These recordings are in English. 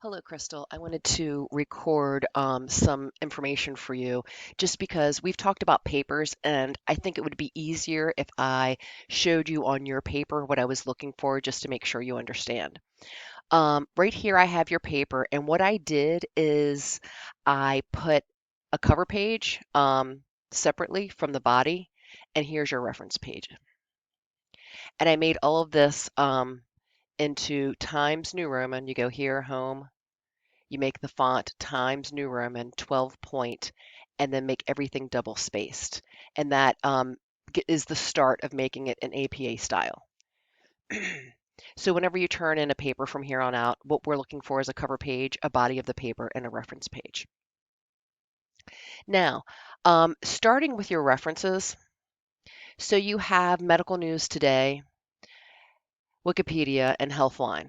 Hello, Crystal. I wanted to record some information for you just because we've talked about papers, and I think it would be easier if I showed you on your paper what I was looking for just to make sure you understand. Right here, I have your paper, and what I did is I put a cover page separately from the body, and here's your reference page. And I made all of this into Times New Roman. You go here, home. You make the font Times New Roman 12 point, and then make everything double spaced. And that is the start of making it an APA style. So whenever you turn in a paper from here on out, what we're looking for is a cover page, a body of the paper, and a reference page. Now, starting with your references, so you have Medical News Today, Wikipedia, and Healthline.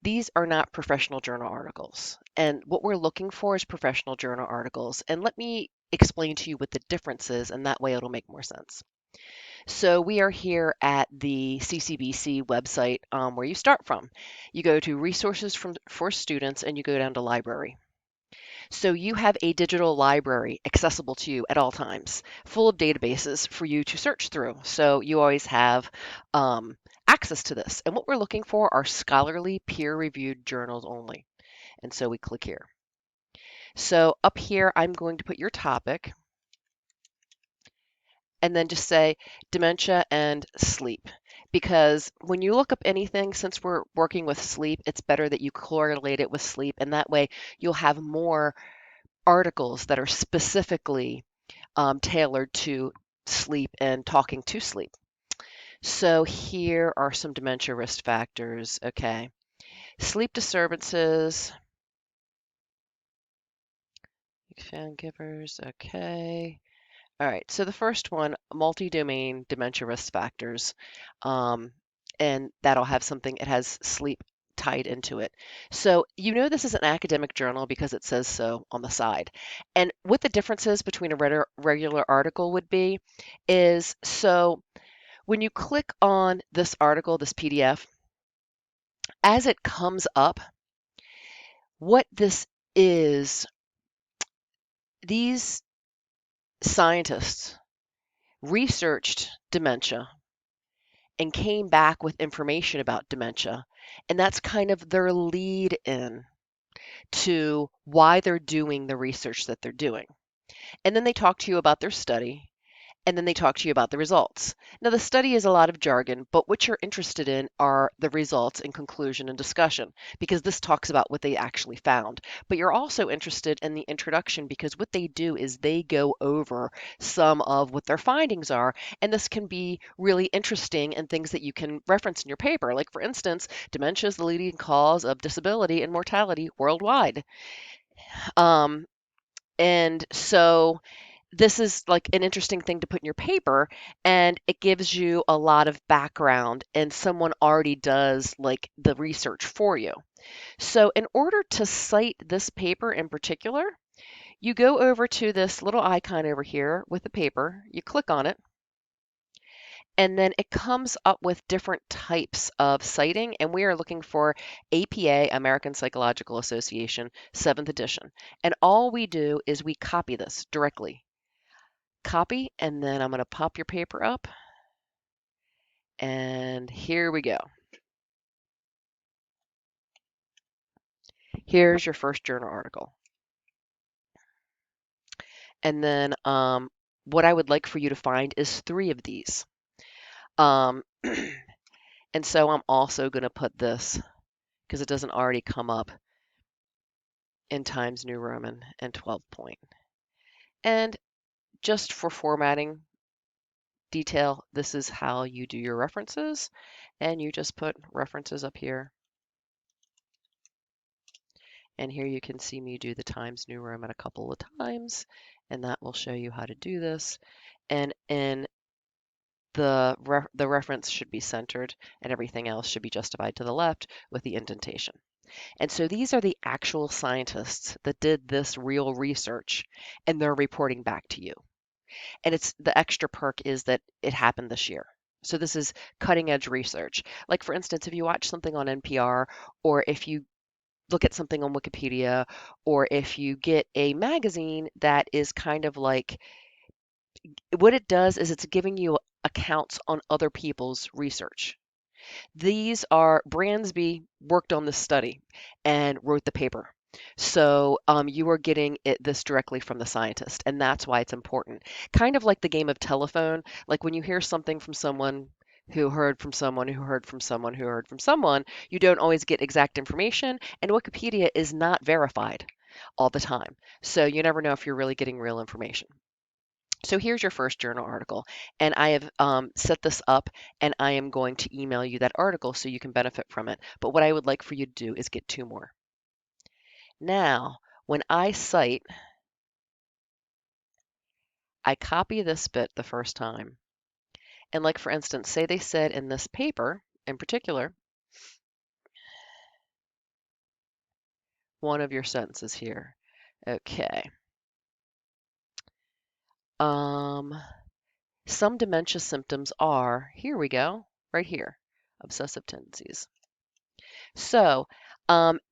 These are not professional journal articles. And what we're looking for is professional journal articles. And let me explain to you what the difference is, and that way it'll make more sense. So we are here at the CCBC website where you start from. You go to resources for students and you go down to library. So you have a digital library accessible to you at all times, full of databases for you to search through. So you always have access to this. And what we're looking for are scholarly, peer-reviewed journals only. And so we click here. So up here, I'm going to put your topic and then just say dementia and sleep. Because when you look up anything, since we're working with sleep, it's better that you correlate it with sleep. And that way you'll have more articles that are specifically tailored to sleep and talking to sleep. So here are some dementia risk factors. Okay. Sleep disturbances, fan givers. Okay. All right. So the first one, multi-domain dementia risk factors. Um, and that'll have something, it has sleep tied into it. So you know this is an academic journal because it says so on the side. And what the differences between a regular article would be is so when you click on this article, this PDF, as it comes up, what this is, these scientists researched dementia and came back with information about dementia. And that's kind of their lead in to why they're doing the research that they're doing. And then they talk to you about their study, and then they talk to you about the results. Now, the study is a lot of jargon, but what you're interested in are the results and conclusion and discussion, because this talks about what they actually found. But you're also interested in the introduction because what they do is they go over some of what their findings are, and this can be really interesting and things that you can reference in your paper. Like, for instance, dementia is the leading cause of disability and mortality worldwide. Um, and so this is like an interesting thing to put in your paper, and it gives you a lot of background and someone already does like the research for you. So in order to cite this paper in particular, you go over to this little icon over here with the paper, you click on it, and then it comes up with different types of citing, and we are looking for APA, American Psychological Association, 7th edition. And all we do is we copy this directly. Copy, and then I'm going to pop your paper up, and here we go. Here's your first journal article. And then what I would like for you to find is 3 of these. Um, and so I'm also going to put this, because it doesn't already come up, in Times New Roman and 12 point. And just for formatting detail, this is how you do your references. And you just put references up here. And here you can see me do the Times New Roman a couple of times, and that will show you how to do this. And in the reference should be centered, and everything else should be justified to the left with the indentation. And so these are the actual scientists that did this real research, and they're reporting back to you. And it's the extra perk is that it happened this year. So this is cutting edge research. Like for instance, if you watch something on NPR, or if you look at something on Wikipedia, or if you get a magazine that is kind of like, what it does is it's giving you accounts on other people's research. These are Bransby worked on this study and wrote the paper. So you are getting this directly from the scientist, and that's why it's important. Kind of like the game of telephone, like when you hear something from someone who heard from someone who heard from someone who heard from someone, you don't always get exact information, and Wikipedia is not verified all the time. So you never know if you're really getting real information. So here's your first journal article, and I have set this up, and I am going to email you that article so you can benefit from it. But what I would like for you to do is get two more. Now, when I cite, I copy this bit the first time. And like for instance, say they said in this paper in particular, one of your sentences here. Okay. Um, some dementia symptoms are, here we go, right here, obsessive tendencies. So,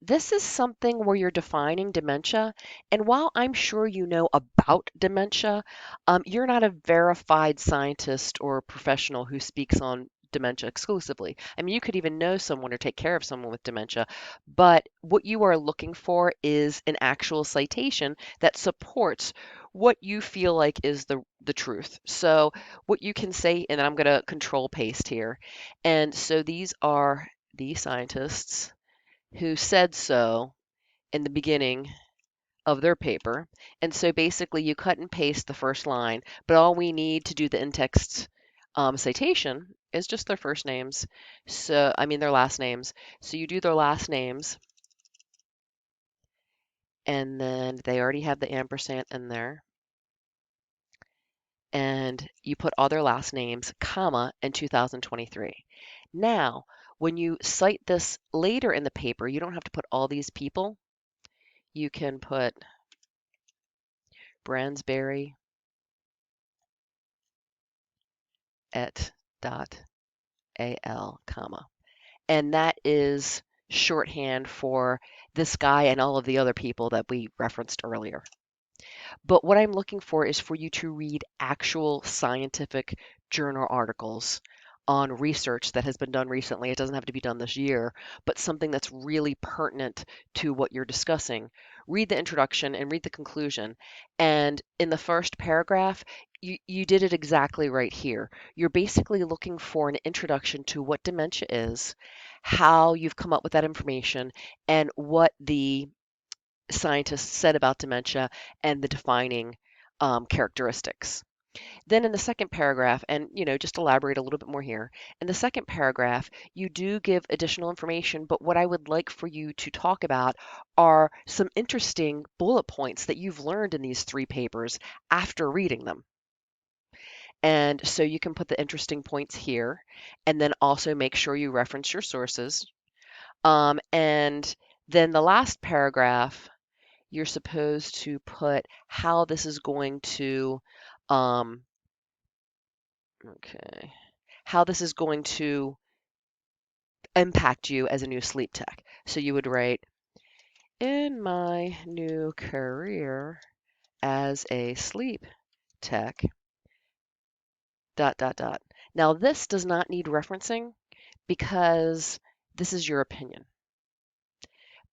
this is something where you're defining dementia. And while I'm sure you know about dementia, you're not a verified scientist or professional who speaks on dementia exclusively. I mean, you could even know someone or take care of someone with dementia, but what you are looking for is an actual citation that supports what you feel like is the truth. So, what you can say, and I'm going to control paste here. And so these are the scientists who said so in the beginning of their paper. And so basically, you cut and paste the first line, but all we need to do the in-text citation is just their first names. So, I mean, their last names. So you do their last names, and then they already have the ampersand in there. And you put all their last names, comma, in 2023. Now, when you cite this later in the paper, you don't have to put all these people. You can put Bransberry et dot al, comma. And that is shorthand for this guy and all of the other people that we referenced earlier. But what I'm looking for is for you to read actual scientific journal articles on research that has been done recently. It doesn't have to be done this year, but something that's really pertinent to what you're discussing. Read the introduction and read the conclusion. And in the first paragraph, you did it exactly right here. You're basically looking for an introduction to what dementia is, how you've come up with that information, and what the scientists said about dementia and the defining characteristics. Then in the second paragraph, and just elaborate a little bit more here. In the second paragraph, you do give additional information, but what I would like for you to talk about are some interesting bullet points that you've learned in these three papers after reading them. And so you can put the interesting points here, and then also make sure you reference your sources. And then the last paragraph, you're supposed to put how this is going to, um, okay, how this is going to impact you as a new sleep tech. So you would write, in my new career as a sleep tech, dot, dot, dot. Now, this does not need referencing because this is your opinion.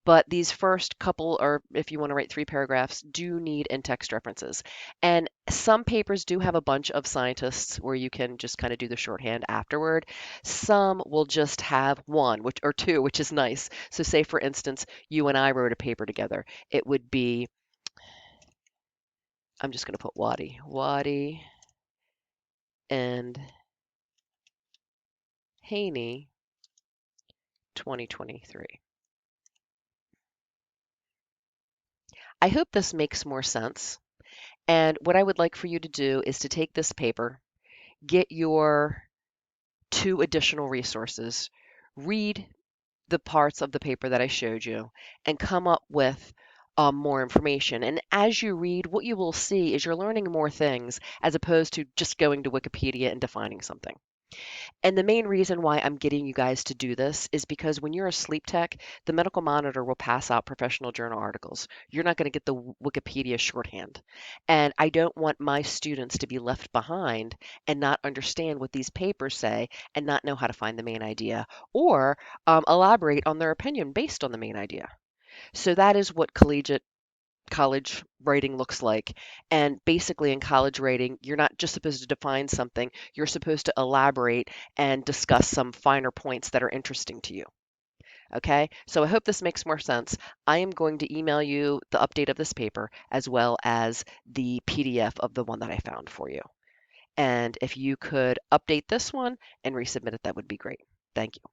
But these first couple, or if you want to write three paragraphs, do need in-text references. And some papers do have a bunch of scientists where you can just kind of do the shorthand afterward. Some will just have one, which or two, which is nice. So say, for instance, you and I wrote a paper together. It would be, I'm just going to put Waddy and Haney 2023. I hope this makes more sense. And what I would like for you to do is to take this paper, get your two additional resources, read the parts of the paper that I showed you, and come up with more information. And as you read, what you will see is you're learning more things as opposed to just going to Wikipedia and defining something. And the main reason why I'm getting you guys to do this is because when you're a sleep tech, the medical monitor will pass out professional journal articles. You're not going to get the Wikipedia shorthand. And I don't want my students to be left behind and not understand what these papers say and not know how to find the main idea or elaborate on their opinion based on the main idea. So that is what collegiate college writing looks like. And basically, in college writing, you're not just supposed to define something, you're supposed to elaborate and discuss some finer points that are interesting to you. Okay, so I hope this makes more sense. I am going to email you the update of this paper as well as the PDF of the one that I found for you. And if you could update this one and resubmit it, that would be great. Thank you.